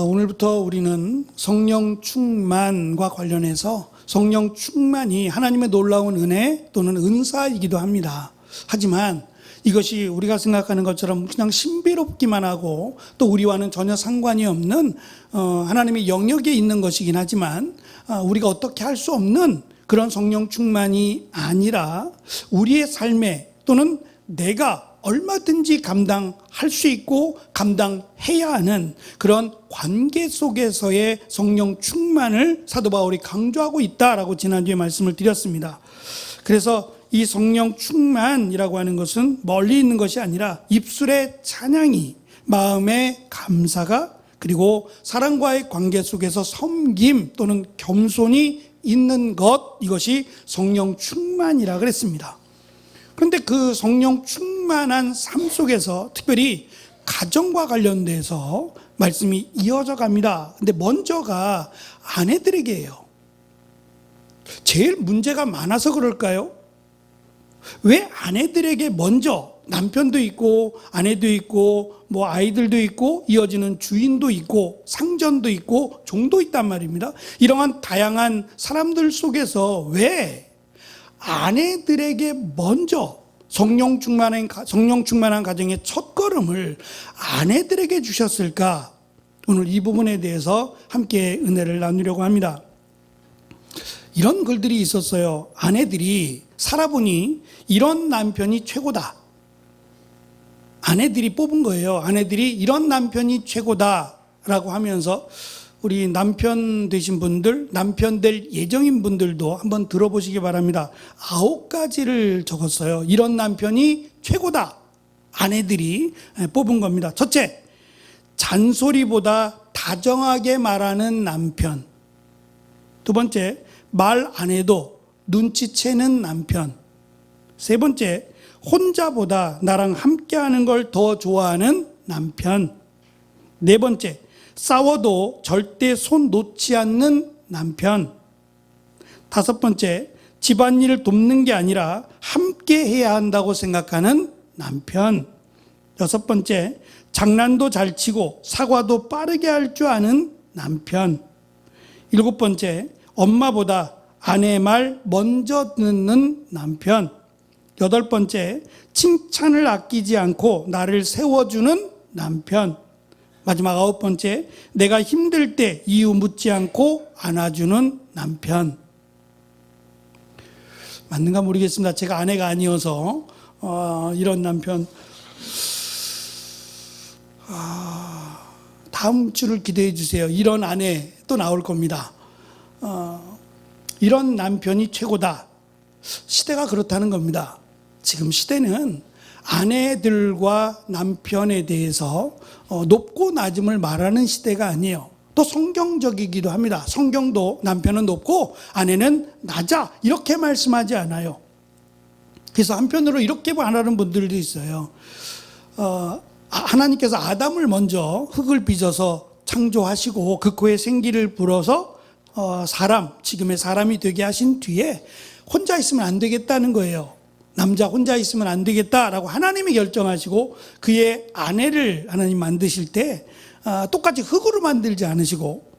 오늘부터 우리는 성령 충만과 관련해서 성령 충만이 하나님의 놀라운 은혜 또는 은사이기도 합니다. 하지만 이것이 우리가 생각하는 것처럼 그냥 신비롭기만 하고 또 우리와는 전혀 상관이 없는 하나님의 영역에 있는 것이긴 하지만 우리가 어떻게 할 수 없는 그런 성령 충만이 아니라 우리의 삶에 또는 내가 얼마든지 감당할 수 있고 감당해야 하는 그런 관계 속에서의 성령 충만을 사도 바울이 강조하고 있다라고 지난주에 말씀을 드렸습니다. 그래서 이 성령 충만이라고 하는 것은 멀리 있는 것이 아니라 입술의 찬양이, 마음의 감사가, 그리고 사랑과의 관계 속에서 섬김 또는 겸손이 있는 것, 이것이 성령 충만이라 그랬습니다. 그런데 그 성령 충만한 삶 속에서 특별히 가정과 관련돼서 말씀이 이어져 갑니다. 근데 먼저가 아내들에게예요. 제일 문제가 많아서 그럴까요? 왜 아내들에게 먼저, 남편도 있고 아내도 있고 뭐 아이들도 있고 이어지는 주인도 있고 상전도 있고 종도 있단 말입니다. 이러한 다양한 사람들 속에서 왜 아내들에게 먼저 성령 충만한 가정의 첫걸음을 아내들에게 주셨을까? 오늘 이 부분에 대해서 함께 은혜를 나누려고 합니다. 이런 글들이 있었어요. 아내들이 살아보니 이런 남편이 최고다. 아내들이 뽑은 거예요. 아내들이 이런 남편이 최고다라고 하면서 우리 남편 되신 분들, 남편 될 예정인 분들도 한번 들어보시기 바랍니다. 9가지를 적었어요. 이런 남편이 최고다. 아내들이 뽑은 겁니다. 첫째, 잔소리보다 다정하게 말하는 남편. 두 번째, 말 안 해도 눈치채는 남편. 세 번째, 혼자보다 나랑 함께하는 걸 더 좋아하는 남편. 네 번째, 싸워도 절대 손 놓지 않는 남편. 다섯 번째, 집안일을 돕는 게 아니라 함께 해야 한다고 생각하는 남편. 여섯 번째, 장난도 잘 치고 사과도 빠르게 할 줄 아는 남편. 일곱 번째, 엄마보다 아내의 말 먼저 듣는 남편. 여덟 번째, 칭찬을 아끼지 않고 나를 세워주는 남편. 마지막 9번째, 내가 힘들 때 이유 묻지 않고 안아주는 남편. 맞는가 모르겠습니다. 제가 아내가 아니어서 이런 남편. 다음 주를 기대해 주세요. 이런 아내 또 나올 겁니다. 이런 남편이 최고다. 시대가 그렇다는 겁니다. 지금 시대는 아내들과 남편에 대해서 높고 낮음을 말하는 시대가 아니에요. 또 성경적이기도 합니다. 성경도 남편은 높고 아내는 낮아 이렇게 말씀하지 않아요. 그래서 한편으로 이렇게 말하는 분들도 있어요. 하나님께서 아담을 먼저 흙을 빚어서 창조하시고 그 코에 생기를 불어서 지금의 사람이 되게 하신 뒤에 혼자 있으면 안 되겠다는 거예요. 남자 혼자 있으면 안 되겠다라고 하나님이 결정하시고 그의 아내를 하나님 만드실 때 똑같이 흙으로 만들지 않으시고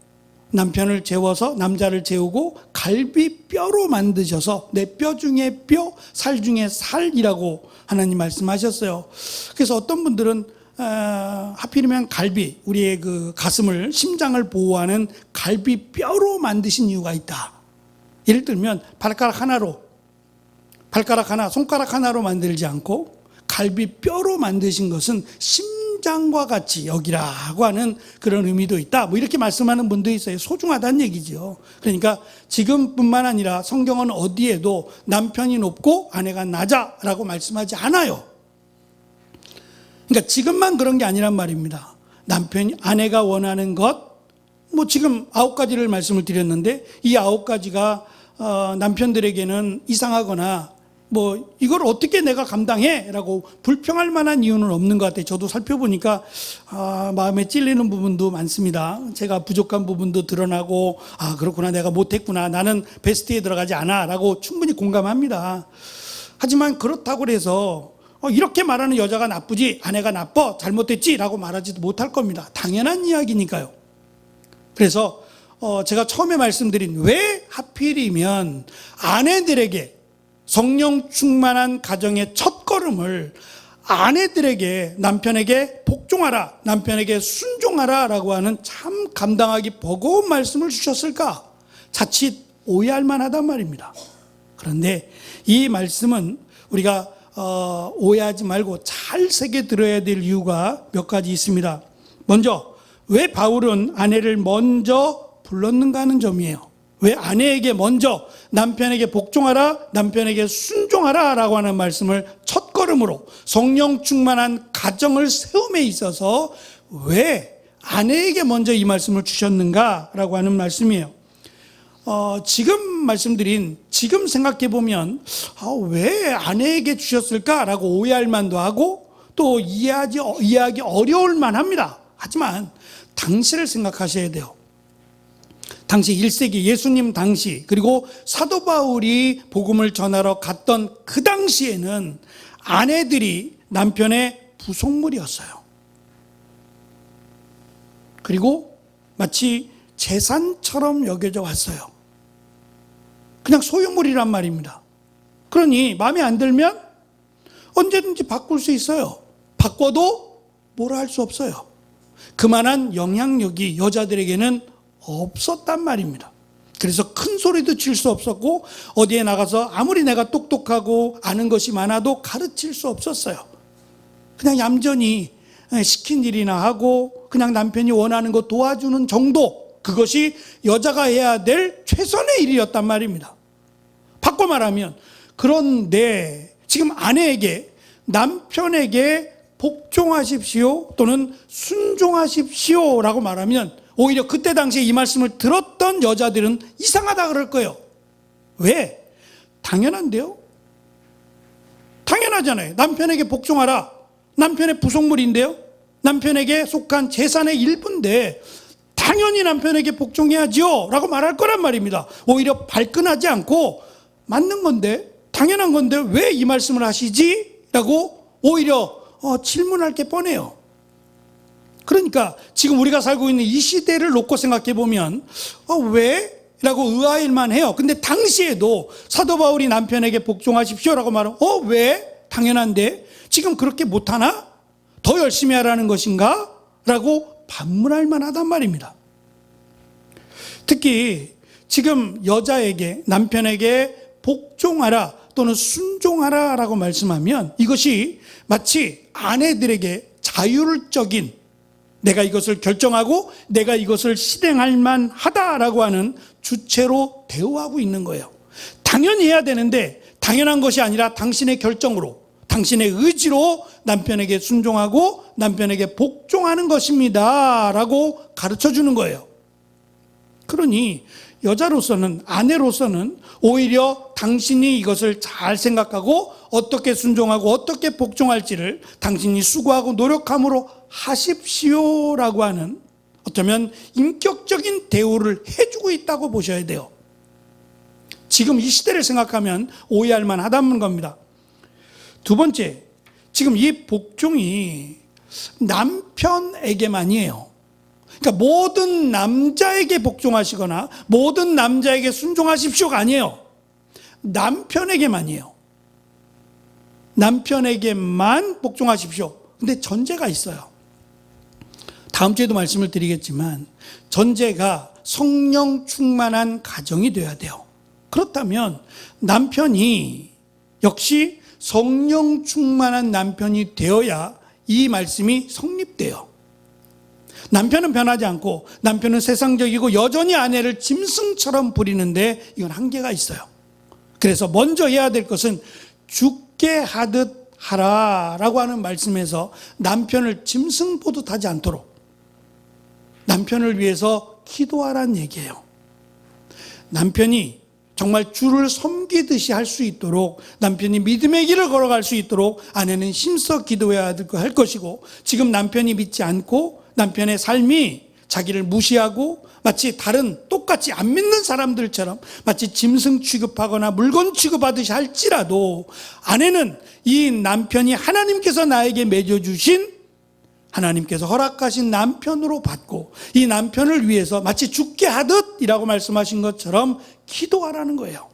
남편을 재워서 남자를 재우고 갈비뼈로 만드셔서 내 뼈 중에 뼈, 살 중에 살이라고 하나님 말씀하셨어요. 그래서 어떤 분들은 하필이면 갈비, 우리의 그 가슴을, 심장을 보호하는 갈비뼈로 만드신 이유가 있다. 예를 들면 발가락 하나, 손가락 하나로 만들지 않고 갈비뼈로 만드신 것은 심장과 같이 여기라고 하는 그런 의미도 있다. 뭐 이렇게 말씀하는 분도 있어요. 소중하다는 얘기죠. 그러니까 지금뿐만 아니라 성경은 어디에도 남편이 높고 아내가 낮아라고 말씀하지 않아요. 그러니까 지금만 그런 게 아니란 말입니다. 아내가 원하는 것, 뭐 지금 9가지를 말씀을 드렸는데 이 9가지가 남편들에게는 이상하거나 뭐 이걸 어떻게 내가 감당해? 라고 불평할 만한 이유는 없는 것 같아요. 저도 살펴보니까 마음에 찔리는 부분도 많습니다. 제가 부족한 부분도 드러나고 그렇구나, 내가 못했구나, 나는 베스트에 들어가지 않아 라고 충분히 공감합니다. 하지만 그렇다고 해서 이렇게 말하는 여자가 나쁘지, 아내가 나빠, 잘못됐지 라고 말하지도 못할 겁니다. 당연한 이야기니까요. 그래서 제가 처음에 말씀드린 왜 하필이면 아내들에게 성령 충만한 가정의 첫걸음을 아내들에게 남편에게 복종하라, 남편에게 순종하라 라고 하는 참 감당하기 버거운 말씀을 주셨을까? 자칫 오해할 만하단 말입니다. 그런데 이 말씀은 우리가 오해하지 말고 잘 새겨 들어야 될 이유가 몇 가지 있습니다. 먼저 왜 바울은 아내를 먼저 불렀는가 하는 점이에요. 왜 아내에게 먼저 남편에게 복종하라, 남편에게 순종하라 라고 하는 말씀을 첫걸음으로 성령 충만한 가정을 세움에 있어서 왜 아내에게 먼저 이 말씀을 주셨는가 라고 하는 말씀이에요. 지금 생각해 보면 왜 아내에게 주셨을까라고 오해할 만도 하고 또 이해하기 어려울 만합니다. 하지만 당시를 생각하셔야 돼요. 당시 1세기 예수님 당시, 그리고 사도 바울이 복음을 전하러 갔던 그 당시에는 아내들이 남편의 부속물이었어요. 그리고 마치 재산처럼 여겨져 왔어요. 그냥 소유물이란 말입니다. 그러니 마음에 안 들면 언제든지 바꿀 수 있어요. 바꿔도 뭐라 할 수 없어요. 그만한 영향력이 여자들에게는 없었단 말입니다. 그래서 큰 소리도 칠 수 없었고 어디에 나가서 아무리 내가 똑똑하고 아는 것이 많아도 가르칠 수 없었어요. 그냥 얌전히 시킨 일이나 하고 그냥 남편이 원하는 거 도와주는 정도, 그것이 여자가 해야 될 최선의 일이었단 말입니다. 바꿔 말하면, 그런데 지금 아내에게 남편에게 복종하십시오 또는 순종하십시오 라고 말하면 오히려 그때 당시에 이 말씀을 들었던 여자들은 이상하다 그럴 거예요. 왜? 당연한데요? 당연하잖아요. 남편에게 복종하라. 남편의 부속물인데요? 남편에게 속한 재산의 일부인데 당연히 남편에게 복종해야지요 라고 말할 거란 말입니다. 오히려 발끈하지 않고 맞는 건데, 당연한 건데 왜 이 말씀을 하시지? 라고 오히려 질문할 게 뻔해요. 그러니까 지금 우리가 살고 있는 이 시대를 놓고 생각해 보면 왜? 라고 의아할만 해요. 근데 당시에도 사도 바울이 남편에게 복종하십시오 라고 말하면 왜? 당연한데 지금 그렇게 못하나? 더 열심히 하라는 것인가? 라고 반문할 만하단 말입니다. 특히 지금 여자에게 남편에게 복종하라 또는 순종하라 라고 말씀하면 이것이 마치 아내들에게 자율적인, 내가 이것을 결정하고 내가 이것을 실행할 만하다라고 하는 주체로 대우하고 있는 거예요. 당연히 해야 되는데 당연한 것이 아니라 당신의 결정으로, 당신의 의지로 남편에게 순종하고 남편에게 복종하는 것입니다 라고 가르쳐 주는 거예요. 그러니 여자로서는, 아내로서는 오히려 당신이 이것을 잘 생각하고 어떻게 순종하고 어떻게 복종할지를 당신이 수고하고 노력함으로 하십시오라고 하는, 어쩌면 인격적인 대우를 해주고 있다고 보셔야 돼요. 지금 이 시대를 생각하면 오해할 만하다는 겁니다. 두 번째, 지금 이 복종이 남편에게만이에요. 그러니까 모든 남자에게 복종하시거나 모든 남자에게 순종하십시오가 아니에요. 남편에게만이에요. 남편에게만 복종하십시오. 근데 전제가 있어요. 다음 주에도 말씀을 드리겠지만 전제가 성령 충만한 가정이 되어야 돼요. 그렇다면 남편이 역시 성령 충만한 남편이 되어야 이 말씀이 성립돼요. 남편은 변하지 않고 남편은 세상적이고 여전히 아내를 짐승처럼 부리는데 이건 한계가 있어요. 그래서 먼저 해야 될 것은 죽게 하듯 하라라고 하는 말씀에서 남편을 짐승 보듯 하지 않도록 남편을 위해서 기도하라는 얘기예요. 남편이 정말 주를 섬기듯이 할 수 있도록, 남편이 믿음의 길을 걸어갈 수 있도록 아내는 힘써 기도해야 할 것이고, 지금 남편이 믿지 않고 남편의 삶이 자기를 무시하고 마치 다른 똑같이 안 믿는 사람들처럼 마치 짐승 취급하거나 물건 취급하듯이 할지라도 아내는 이 남편이 하나님께서 나에게 맺어주신 하나님께서 허락하신 남편으로 받고 이 남편을 위해서 마치 죽게 하듯이라고 말씀하신 것처럼 기도하라는 거예요.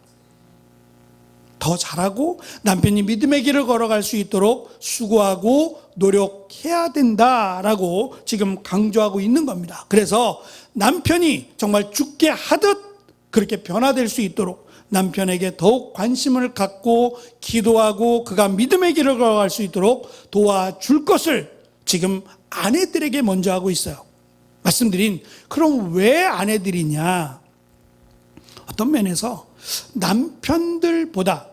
더 잘하고 남편이 믿음의 길을 걸어갈 수 있도록 수고하고 노력해야 된다라고 지금 강조하고 있는 겁니다. 그래서 남편이 정말 죽게 하듯 그렇게 변화될 수 있도록 남편에게 더욱 관심을 갖고 기도하고 그가 믿음의 길을 걸어갈 수 있도록 도와줄 것을 지금 아내들에게 먼저 하고 있어요. 말씀드린, 그럼 왜 아내들이냐? 어떤 면에서 남편들보다,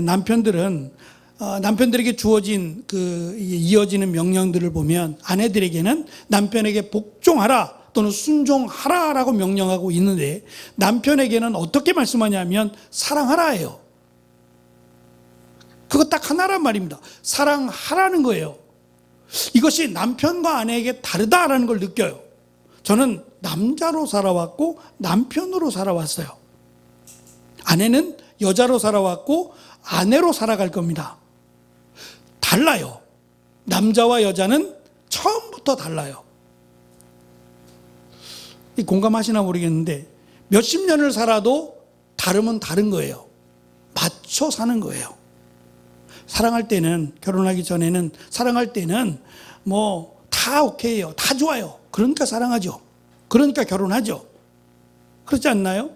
남편들은 남편들에게 주어진 그 이어지는 명령들을 보면 아내들에게는 남편에게 복종하라 또는 순종하라라고 명령하고 있는데, 남편에게는 어떻게 말씀하냐면 사랑하라예요. 그거 딱 하나란 말입니다. 사랑하라는 거예요. 이것이 남편과 아내에게 다르다라는 걸 느껴요. 저는 남자로 살아왔고 남편으로 살아왔어요. 아내는 여자로 살아왔고 아내로 살아갈 겁니다. 달라요. 남자와 여자는 처음부터 달라요. 공감하시나 모르겠는데 몇십 년을 살아도 다름은 다른 거예요. 맞춰 사는 거예요. 사랑할 때는, 결혼하기 전에는 사랑할 때는 뭐 다 오케이예요. 다 좋아요. 그러니까 사랑하죠. 그러니까 결혼하죠. 그렇지 않나요?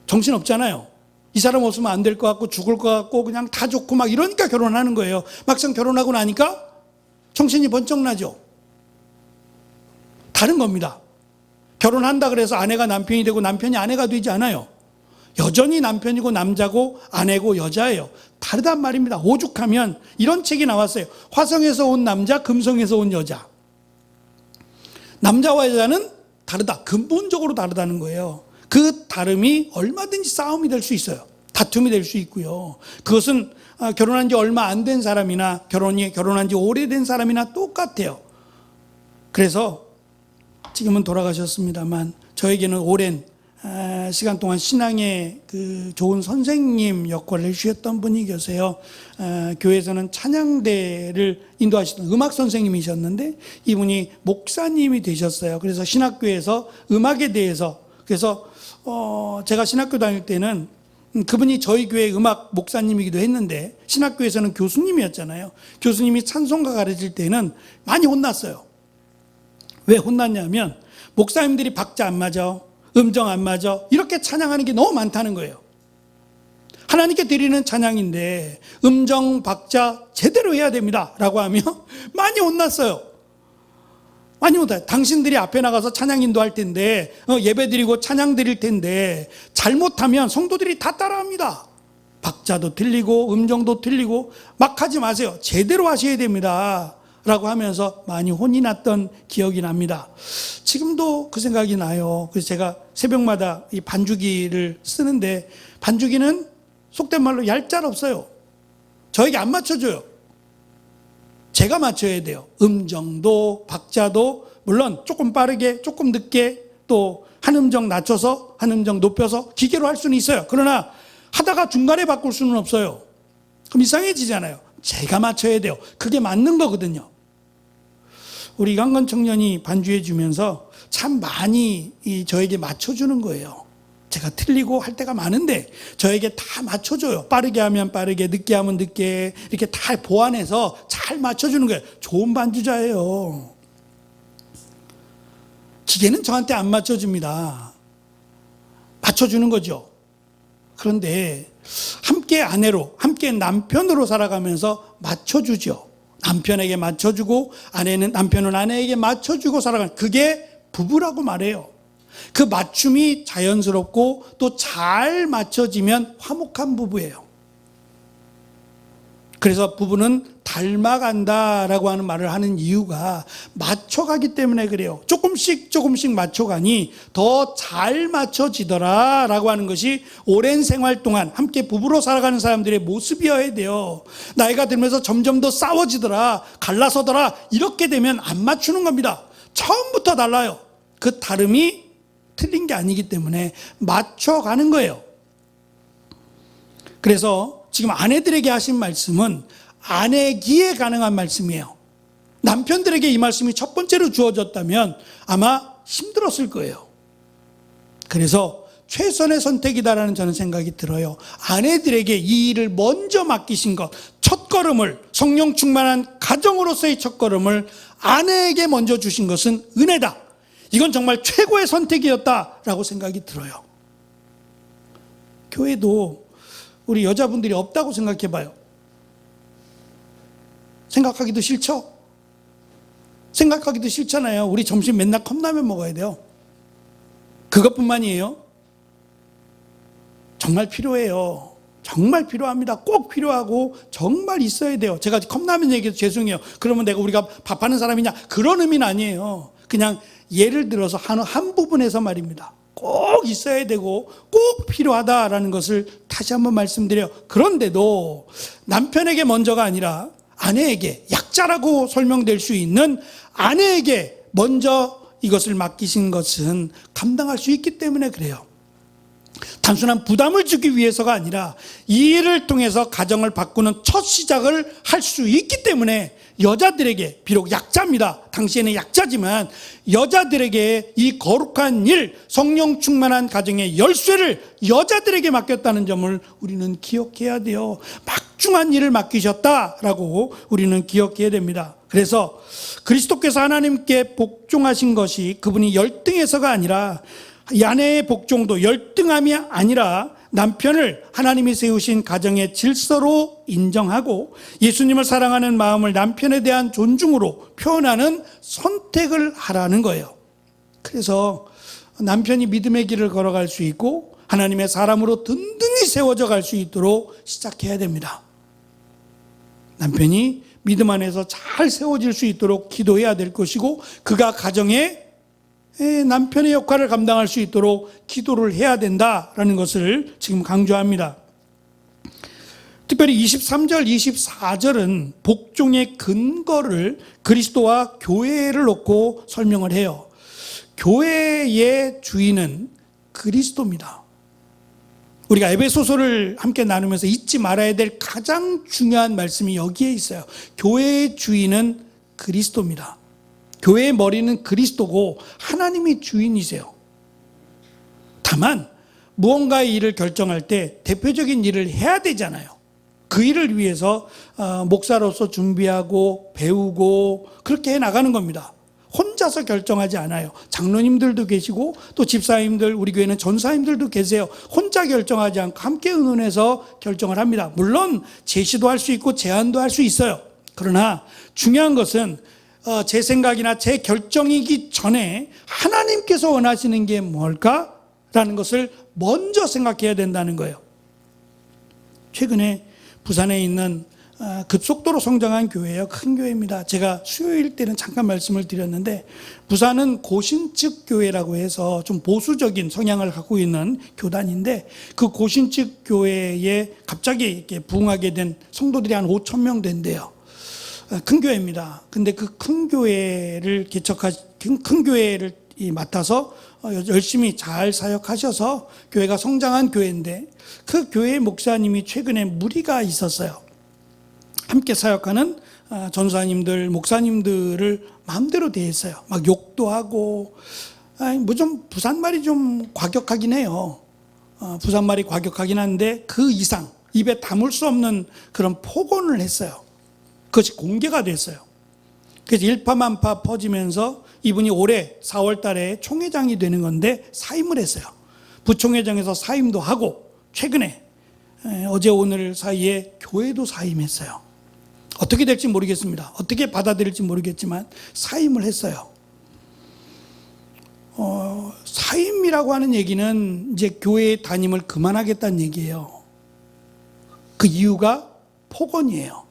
정신 없잖아요. 이 사람 없으면 안 될 것 같고 죽을 것 같고 그냥 다 좋고 막 이러니까 결혼하는 거예요. 막상 결혼하고 나니까 정신이 번쩍 나죠. 다른 겁니다. 결혼한다 그래서 아내가 남편이 되고 남편이 아내가 되지 않아요. 여전히 남편이고 남자고 아내고 여자예요. 다르단 말입니다. 오죽하면 이런 책이 나왔어요. 화성에서 온 남자, 금성에서 온 여자. 남자와 여자는 다르다. 근본적으로 다르다는 거예요. 그 다름이 얼마든지 싸움이 될 수 있어요. 다툼이 될 수 있고요. 그것은 결혼한 지 얼마 안 된 사람이나 결혼한 지 오래된 사람이나 똑같아요. 그래서 지금은 돌아가셨습니다만 저에게는 오랜 시간 동안 신앙의 그 좋은 선생님 역할을 해주셨던 분이 계세요. 교회에서는 찬양대를 인도하시던 음악 선생님이셨는데 이분이 목사님이 되셨어요. 그래서 신학교에서 음악에 대해서, 그래서 제가 신학교 다닐 때는 그분이 저희 교회 음악 목사님이기도 했는데 신학교에서는 교수님이었잖아요. 교수님이 찬송가 가르칠 때는 많이 혼났어요. 왜 혼났냐면 목사님들이 박자 안 맞아, 음정 안 맞아, 이렇게 찬양하는 게 너무 많다는 거예요. 하나님께 드리는 찬양인데 음정 박자 제대로 해야 됩니다 라고 하면 많이 혼났어요. 많이 혼나요. 당신들이 앞에 나가서 찬양 인도할 텐데 예배 드리고 찬양 드릴 텐데 잘못하면 성도들이 다 따라합니다. 박자도 틀리고 음정도 틀리고 막 하지 마세요. 제대로 하셔야 됩니다 라고 하면서 많이 혼이 났던 기억이 납니다. 지금도 그 생각이 나요. 그래서 제가 새벽마다 이 반주기를 쓰는데 반주기는 속된 말로 얄짤없어요. 저에게 안 맞춰줘요. 제가 맞춰야 돼요. 음정도 박자도 물론 조금 빠르게 조금 늦게 또 한 음정 낮춰서 한 음정 높여서 기계로 할 수는 있어요. 그러나 하다가 중간에 바꿀 수는 없어요. 그럼 이상해지잖아요. 제가 맞춰야 돼요. 그게 맞는 거거든요. 우리 이강건 청년이 반주해 주면서 참 많이 저에게 맞춰주는 거예요. 제가 틀리고 할 때가 많은데 저에게 다 맞춰줘요. 빠르게 하면 빠르게, 늦게 하면 늦게 이렇게 다 보완해서 잘 맞춰주는 거예요. 좋은 반주자예요. 기계는 저한테 안 맞춰줍니다. 맞춰주는 거죠. 그런데 함께 아내로, 함께 남편으로 살아가면서 맞춰주죠. 남편에게 맞춰주고 남편은 아내에게 맞춰주고 살아가는, 그게 부부라고 말해요. 그 맞춤이 자연스럽고 또 잘 맞춰지면 화목한 부부예요. 그래서 부부는 닮아간다라고 하는 말을 하는 이유가 맞춰가기 때문에 그래요. 조금씩 맞춰가니 더 잘 맞춰지더라라고 하는 것이 오랜 생활 동안 함께 부부로 살아가는 사람들의 모습이어야 돼요. 나이가 들면서 점점 더 싸워지더라, 갈라서더라, 이렇게 되면 안 맞추는 겁니다. 처음부터 달라요. 그 다름이 틀린 게 아니기 때문에 맞춰가는 거예요. 그래서 지금 아내들에게 하신 말씀은 아내기에 가능한 말씀이에요. 남편들에게 이 말씀이 첫 번째로 주어졌다면 아마 힘들었을 거예요. 그래서 최선의 선택이다라는 저는 생각이 들어요. 아내들에게 이 일을 먼저 맡기신 것, 첫걸음을, 성령 충만한 가정으로서의 첫걸음을 아내에게 먼저 주신 것은 은혜다. 이건 정말 최고의 선택이었다라고 생각이 들어요. 교회도 우리 여자분들이 없다고 생각해 봐요. 생각하기도 싫죠? 생각하기도 싫잖아요. 우리 점심 맨날 컵라면 먹어야 돼요. 그것뿐만이에요. 정말 필요해요. 정말 필요합니다. 꼭 필요하고 정말 있어야 돼요. 제가 컵라면 얘기해서 죄송해요. 그러면 우리가 밥하는 사람이냐? 그런 의미는 아니에요. 그냥 예를 들어서 한 부분에서 말입니다. 꼭 있어야 되고 꼭 필요하다라는 것을 다시 한번 말씀드려요. 그런데도 남편에게 먼저가 아니라 아내에게, 약자라고 설명될 수 있는 아내에게 먼저 이것을 맡기신 것은 감당할 수 있기 때문에 그래요. 단순한 부담을 주기 위해서가 아니라 이 일을 통해서 가정을 바꾸는 첫 시작을 할 수 있기 때문에 여자들에게, 비록 약자입니다. 당시에는 약자지만 여자들에게 이 거룩한 일, 성령 충만한 가정의 열쇠를 여자들에게 맡겼다는 점을 우리는 기억해야 돼요. 막중한 일을 맡기셨다라고 우리는 기억해야 됩니다. 그래서 그리스도께서 하나님께 복종하신 것이 그분이 열등해서가 아니라, 이 아내의 복종도 열등함이 아니라 남편을 하나님이 세우신 가정의 질서로 인정하고 예수님을 사랑하는 마음을 남편에 대한 존중으로 표현하는 선택을 하라는 거예요. 그래서 남편이 믿음의 길을 걸어갈 수 있고 하나님의 사람으로 든든히 세워져 갈 수 있도록 시작해야 됩니다. 남편이 믿음 안에서 잘 세워질 수 있도록 기도해야 될 것이고, 그가 가정에 남편의 역할을 감당할 수 있도록 기도를 해야 된다라는 것을 지금 강조합니다. 특별히 23절, 24절은 복종의 근거를 그리스도와 교회를 놓고 설명을 해요. 교회의 주인은 그리스도입니다. 우리가 에베소서를 함께 나누면서 잊지 말아야 될 가장 중요한 말씀이 여기에 있어요. 교회의 주인은 그리스도입니다. 교회의 머리는 그리스도고 하나님이 주인이세요. 다만 무언가의 일을 결정할 때 대표적인 일을 해야 되잖아요. 그 일을 위해서 목사로서 준비하고 배우고 그렇게 해나가는 겁니다. 혼자서 결정하지 않아요. 장로님들도 계시고 또 집사님들, 우리 교회는 전사님들도 계세요. 혼자 결정하지 않고 함께 의논해서 결정을 합니다. 물론 제시도 할 수 있고 제안도 할 수 있어요. 그러나 중요한 것은 제 생각이나 제 결정이기 전에 하나님께서 원하시는 게 뭘까라는 것을 먼저 생각해야 된다는 거예요. 최근에 부산에 있는 급속도로 성장한 교회예요. 큰 교회입니다. 제가 수요일 때는 잠깐 말씀을 드렸는데, 부산은 고신측 교회라고 해서 좀 보수적인 성향을 갖고 있는 교단인데, 그 고신측 교회에 갑자기 이렇게 부흥하게 된 성도들이 한 5천 명 된대요. 큰 교회입니다. 근데 그 큰 교회를 큰 교회를 맡아서 열심히 잘 사역하셔서 교회가 성장한 교회인데, 그 교회 목사님이 최근에 무리가 있었어요. 함께 사역하는 전사님들, 목사님들을 마음대로 대했어요. 막 욕도 하고, 좀 부산말이 좀 과격하긴 해요. 부산말이 과격하긴 한데 그 이상 입에 담을 수 없는 그런 폭언을 했어요. 그것이 공개가 됐어요. 그래서 일파만파 퍼지면서 이분이 올해 4월 달에 총회장이 되는 건데 사임을 했어요. 부총회장에서 사임도 하고, 최근에 어제 오늘 사이에 교회도 사임했어요. 어떻게 될지 모르겠습니다. 어떻게 받아들일지 모르겠지만 사임을 했어요. 사임이라고 하는 얘기는 이제 교회 담임을 그만하겠다는 얘기예요. 그 이유가 폭언이에요.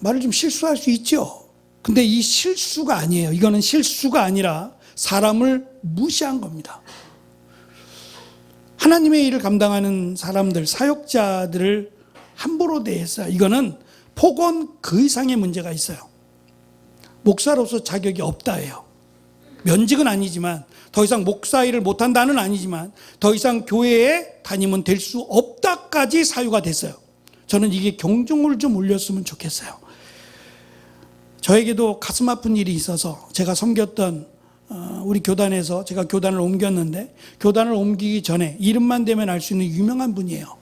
말을 좀 실수할 수 있죠. 근데 이 실수가 아니에요. 이거는 실수가 아니라 사람을 무시한 겁니다. 하나님의 일을 감당하는 사람들, 사역자들을 함부로 대했어요. 이거는 폭언 그 이상의 문제가 있어요. 목사로서 자격이 없다예요. 면직은 아니지만, 더 이상 목사 일을 못한다는 아니지만, 더 이상 교회에 담임은 될 수 없다까지 사유가 됐어요. 저는 이게 경종을 좀 울렸으면 좋겠어요. 저에게도 가슴 아픈 일이 있어서 제가 섬겼던 우리 교단에서 제가 교단을 옮겼는데, 교단을 옮기기 전에 이름만 대면 알 수 있는 유명한 분이에요.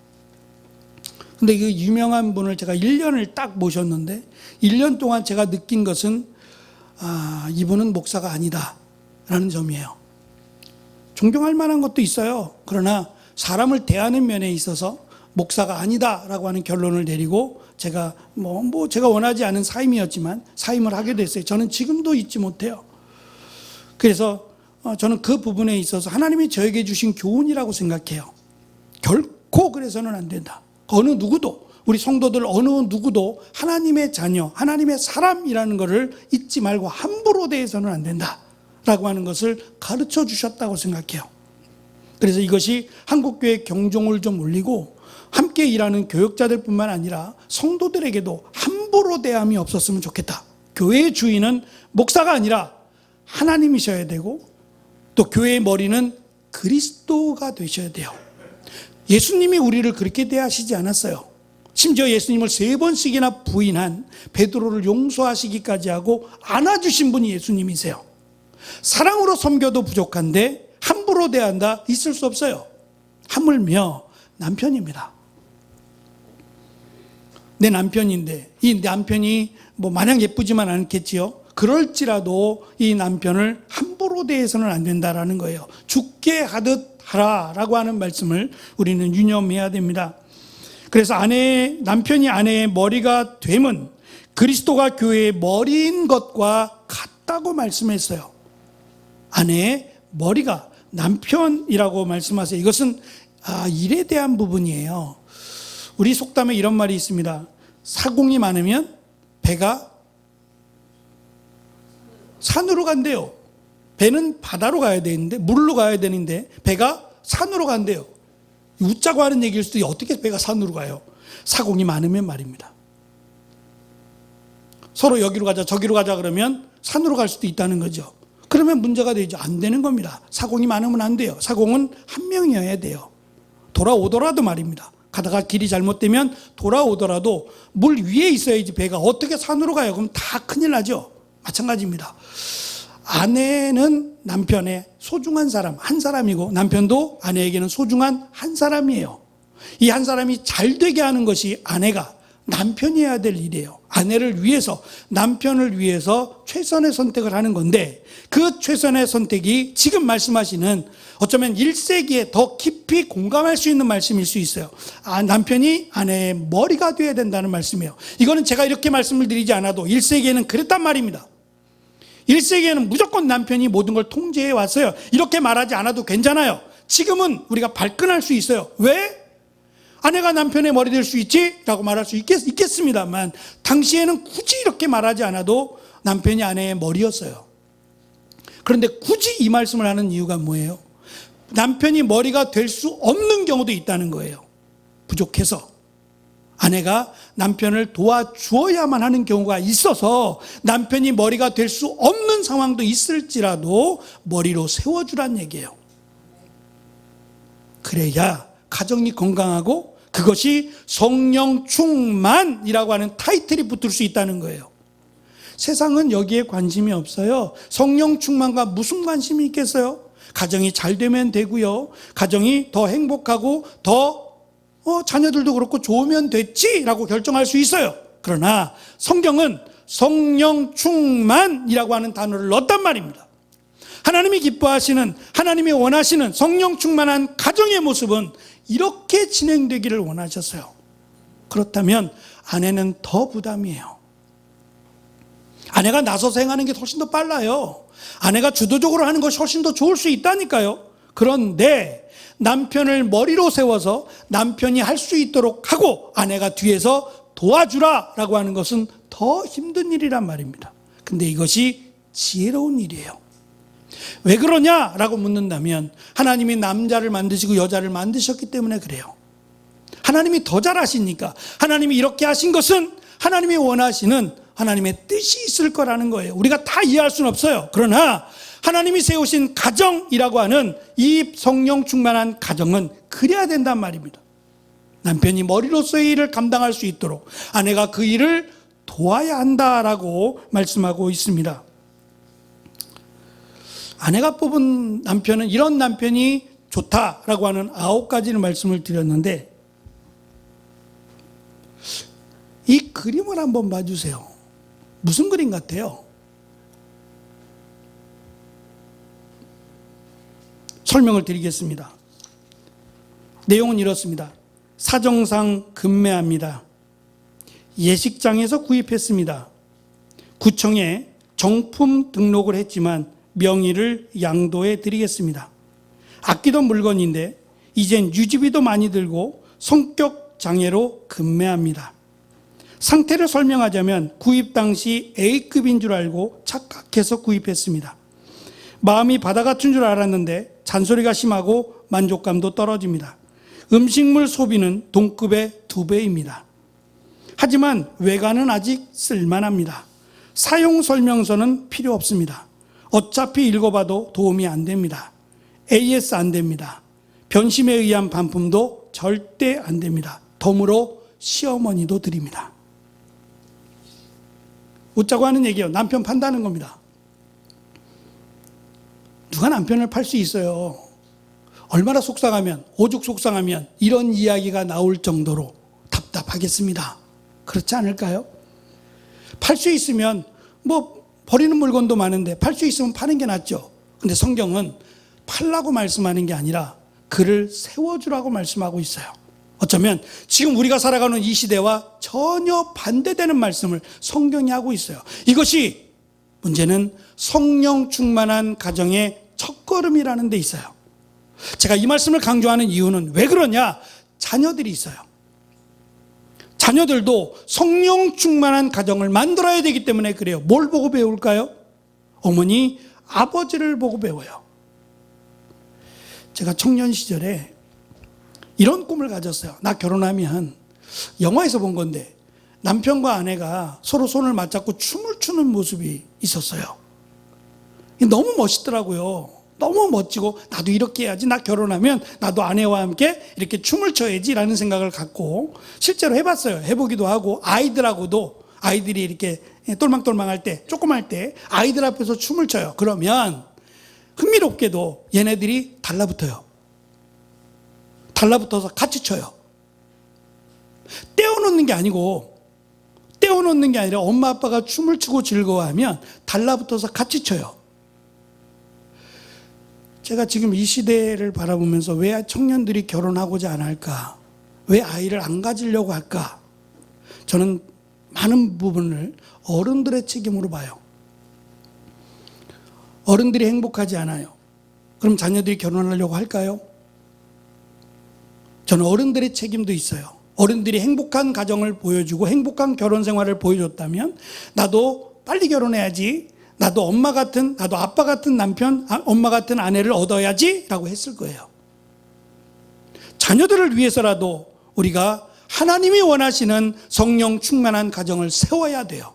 근데 그 유명한 분을 제가 1년을 딱 모셨는데 1년 동안 제가 느낀 것은 이분은 목사가 아니다 라는 점이에요. 존경할 만한 것도 있어요. 그러나 사람을 대하는 면에 있어서 목사가 아니다라고 하는 결론을 내리고 제가 제가 원하지 않은 사임이었지만 사임을 하게 됐어요. 저는 지금도 잊지 못해요. 그래서 저는 그 부분에 있어서 하나님이 저에게 주신 교훈이라고 생각해요. 결코 그래서는 안 된다. 어느 누구도, 우리 성도들 어느 누구도 하나님의 자녀, 하나님의 사람이라는 것을 잊지 말고 함부로 대해서는 안 된다라고 하는 것을 가르쳐 주셨다고 생각해요. 그래서 이것이 한국교회 경종을 좀 울리고 함께 일하는 교역자들뿐만 아니라 성도들에게도 함부로 대함이 없었으면 좋겠다. 교회의 주인은 목사가 아니라 하나님이셔야 되고 또 교회의 머리는 그리스도가 되셔야 돼요. 예수님이 우리를 그렇게 대하시지 않았어요. 심지어 예수님을 3번씩이나 부인한 베드로를 용서하시기까지 하고 안아주신 분이 예수님이세요. 사랑으로 섬겨도 부족한데 함부로 대한다? 있을 수 없어요. 하물며 남편입니다. 내 남편인데 이 남편이 마냥 예쁘지만 않겠지요. 그럴지라도 이 남편을 함부로 대해서는 안 된다라는 거예요. 죽게 하듯 하라라고 하는 말씀을 우리는 유념해야 됩니다. 그래서 남편이 아내의 머리가 됨은 그리스도가 교회의 머리인 것과 같다고 말씀했어요. 아내의 머리가 남편이라고 말씀하세요. 이것은 일에 대한 부분이에요. 우리 속담에 이런 말이 있습니다. 사공이 많으면 배가 산으로 간대요. 배는 바다로 가야 되는데, 물로 가야 되는데 배가 산으로 간대요. 웃자고 하는 얘기일 수도 있어요. 어떻게 배가 산으로 가요? 사공이 많으면 말입니다. 서로 여기로 가자 저기로 가자 그러면 산으로 갈 수도 있다는 거죠. 그러면 문제가 되죠. 안 되는 겁니다. 사공이 많으면 안 돼요. 사공은 한 명이어야 돼요. 돌아오더라도 말입니다. 가다가 길이 잘못되면 돌아오더라도 물 위에 있어야지 배가 어떻게 산으로 가요? 그럼 다 큰일 나죠. 마찬가지입니다. 아내는 남편의 소중한 사람, 한 사람이고 남편도 아내에게는 소중한 한 사람이에요. 이 한 사람이 잘 되게 하는 것이 아내가 남편이 해야 될 일이에요. 아내를 위해서, 남편을 위해서 최선의 선택을 하는 건데 그 최선의 선택이 지금 말씀하시는 어쩌면 1세기에 더 깊이 공감할 수 있는 말씀일 수 있어요. 남편이 아내의 머리가 되어야 된다는 말씀이에요. 이거는 제가 이렇게 말씀을 드리지 않아도 1세기에는 그랬단 말입니다. 1세기에는 무조건 남편이 모든 걸 통제해 왔어요. 이렇게 말하지 않아도 괜찮아요. 지금은 우리가 발끈할 수 있어요. 왜? 아내가 남편의 머리 될 수 있지? 라고 말할 수 있겠습니다만 당시에는 굳이 이렇게 말하지 않아도 남편이 아내의 머리였어요. 그런데 굳이 이 말씀을 하는 이유가 뭐예요? 남편이 머리가 될 수 없는 경우도 있다는 거예요. 부족해서. 아내가 남편을 도와주어야만 하는 경우가 있어서 남편이 머리가 될 수 없는 상황도 있을지라도 머리로 세워주란 얘기예요. 그래야 가정이 건강하고 그것이 성령 충만이라고 하는 타이틀이 붙을 수 있다는 거예요. 세상은 여기에 관심이 없어요. 성령 충만과 무슨 관심이 있겠어요? 가정이 잘 되면 되고요. 가정이 더 행복하고 더 자녀들도 그렇고 좋으면 됐지라고 결정할 수 있어요. 그러나 성경은 성령 충만이라고 하는 단어를 넣었단 말입니다. 하나님이 기뻐하시는, 하나님이 원하시는 성령 충만한 가정의 모습은 이렇게 진행되기를 원하셨어요. 그렇다면 아내는 더 부담이에요. 아내가 나서서 행하는 게 훨씬 더 빨라요. 아내가 주도적으로 하는 것이 훨씬 더 좋을 수 있다니까요. 그런데 남편을 머리로 세워서 남편이 할 수 있도록 하고 아내가 뒤에서 도와주라라고 하는 것은 더 힘든 일이란 말입니다. 근데 이것이 지혜로운 일이에요. 왜 그러냐라고 묻는다면 하나님이 남자를 만드시고 여자를 만드셨기 때문에 그래요. 하나님이 더 잘하시니까. 하나님이 이렇게 하신 것은 하나님이 원하시는 하나님의 뜻이 있을 거라는 거예요. 우리가 다 이해할 수는 없어요. 그러나 하나님이 세우신 가정이라고 하는 이 성령 충만한 가정은 그래야 된단 말입니다. 남편이 머리로서의 일을 감당할 수 있도록 아내가 그 일을 도와야 한다라고 말씀하고 있습니다. 아내가 뽑은 남편은 이런 남편이 좋다라고 하는 9가지를 말씀을 드렸는데, 이 그림을 한번 봐주세요. 무슨 그림 같아요? 설명을 드리겠습니다. 내용은 이렇습니다. 사정상 급매합니다. 예식장에서 구입했습니다. 구청에 정품 등록을 했지만 명의를 양도해 드리겠습니다. 아끼던 물건인데 이젠 유지비도 많이 들고 성격 장애로 급매합니다. 상태를 설명하자면 구입 당시 A급인 줄 알고 착각해서 구입했습니다. 마음이 바다 같은 줄 알았는데 잔소리가 심하고 만족감도 떨어집니다. 음식물 소비는 동급의 2배입니다. 하지만 외관은 아직 쓸만합니다. 사용 설명서는 필요 없습니다. 어차피 읽어봐도 도움이 안 됩니다. AS 안 됩니다. 변심에 의한 반품도 절대 안 됩니다. 덤으로 시어머니도 드립니다. 웃자고 하는 얘기예요. 남편 판다는 겁니다. 누가 남편을 팔 수 있어요? 얼마나 속상하면, 오죽 속상하면 이런 이야기가 나올 정도로 답답하겠습니다. 그렇지 않을까요? 팔 수 있으면 버리는 물건도 많은데 팔 수 있으면 파는 게 낫죠. 근데 성경은 팔라고 말씀하는 게 아니라 그를 세워주라고 말씀하고 있어요. 어쩌면 지금 우리가 살아가는 이 시대와 전혀 반대되는 말씀을 성경이 하고 있어요. 이것이 문제는 성령 충만한 가정의 첫걸음이라는 데 있어요. 제가 이 말씀을 강조하는 이유는 왜 그러냐? 자녀들이 있어요. 자녀들도 성령 충만한 가정을 만들어야 되기 때문에 그래요. 뭘 보고 배울까요? 어머니, 아버지를 보고 배워요. 제가 청년 시절에 이런 꿈을 가졌어요. 나 결혼하면, 영화에서 본 건데 남편과 아내가 서로 손을 맞잡고 춤을 추는 모습이 있었어요. 너무 멋있더라고요. 너무 멋지고 나도 이렇게 해야지. 나 결혼하면 나도 아내와 함께 이렇게 춤을 춰야지 라는 생각을 갖고 실제로 해봤어요. 해보기도 하고 아이들이 이렇게 똘망똘망할 때, 조그만 때 아이들 앞에서 춤을 춰요. 그러면 흥미롭게도 얘네들이 달라붙어요. 달라붙어서 같이 춰요. 떼어놓는 게 아니라 엄마 아빠가 춤을 추고 즐거워하면 달라붙어서 같이 춰요. 제가 지금 이 시대를 바라보면서 왜 청년들이 결혼하고자 안 할까? 왜 아이를 안 가지려고 할까? 저는 많은 부분을 어른들의 책임으로 봐요. 어른들이 행복하지 않아요. 그럼 자녀들이 결혼하려고 할까요? 저는 어른들의 책임도 있어요. 어른들이 행복한 가정을 보여주고 행복한 결혼 생활을 보여줬다면 나도 빨리 결혼해야지, 나도 아빠 같은 남편, 엄마 같은 아내를 얻어야지 라고 했을 거예요. 자녀들을 위해서라도 우리가 하나님이 원하시는 성령 충만한 가정을 세워야 돼요.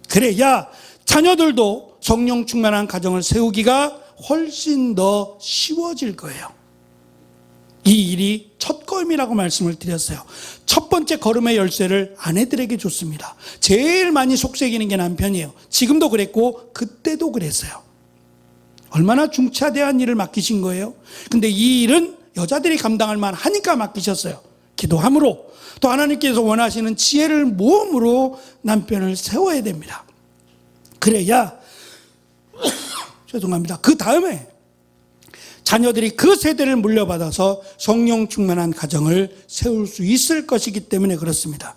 그래야 자녀들도 성령 충만한 가정을 세우기가 훨씬 더 쉬워질 거예요. 이 일이 첫 걸음이라고 말씀을 드렸어요. 첫 번째 걸음의 열쇠를 아내들에게 줬습니다. 제일 많이 속삭이는 게 남편이에요. 지금도 그랬고 그때도 그랬어요. 얼마나 중차대한 일을 맡기신 거예요. 근데 이 일은 여자들이 감당할 만하니까 맡기셨어요. 기도함으로, 또 하나님께서 원하시는 지혜를 모음으로 남편을 세워야 됩니다. 그래야 죄송합니다. 그 다음에 자녀들이 그 세대를 물려받아서 성령 충만한 가정을 세울 수 있을 것이기 때문에 그렇습니다.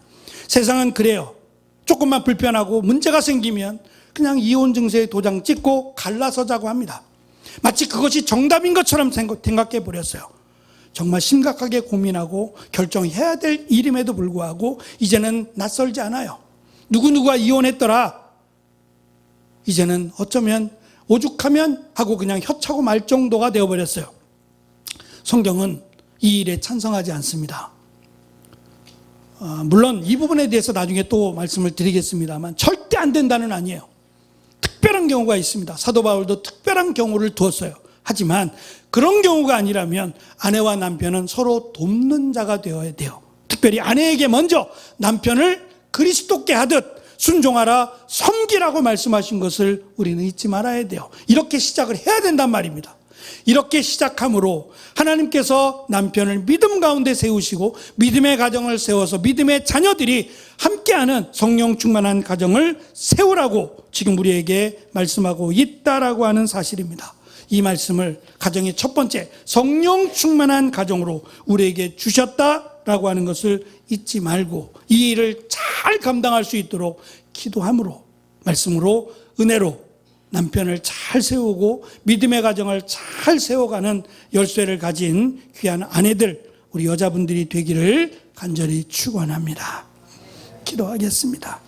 세상은 그래요. 조금만 불편하고 문제가 생기면 그냥 이혼 증서에 도장 찍고 갈라서자고 합니다. 마치 그것이 정답인 것처럼 생각해 버렸어요. 정말 심각하게 고민하고 결정해야 될 일임에도 불구하고 이제는 낯설지 않아요. 누구누구가 이혼했더라. 이제는 어쩌면 오죽하면 하고 그냥 혀차고 말 정도가 되어버렸어요. 성경은 이 일에 찬성하지 않습니다. 물론 이 부분에 대해서 나중에 또 말씀을 드리겠습니다만 절대 안 된다는 아니에요. 특별한 경우가 있습니다. 사도 바울도 특별한 경우를 두었어요. 하지만 그런 경우가 아니라면 아내와 남편은 서로 돕는 자가 되어야 돼요. 특별히 아내에게 먼저 남편을 그리스도께 하듯 순종하라, 섬기라고 말씀하신 것을 우리는 잊지 말아야 돼요. 이렇게 시작을 해야 된단 말입니다. 이렇게 시작함으로 하나님께서 남편을 믿음 가운데 세우시고 믿음의 가정을 세워서 믿음의 자녀들이 함께하는 성령 충만한 가정을 세우라고 지금 우리에게 말씀하고 있다라고 하는 사실입니다. 이 말씀을 가정의 첫 번째 성령 충만한 가정으로 우리에게 주셨다라고 하는 것을 잊지 말고 이 일을 잘 감당할 수 있도록 기도함으로, 말씀으로, 은혜로 남편을 잘 세우고 믿음의 가정을 잘 세워가는 열쇠를 가진 귀한 아내들, 우리 여자분들이 되기를 간절히 축원합니다. 기도하겠습니다.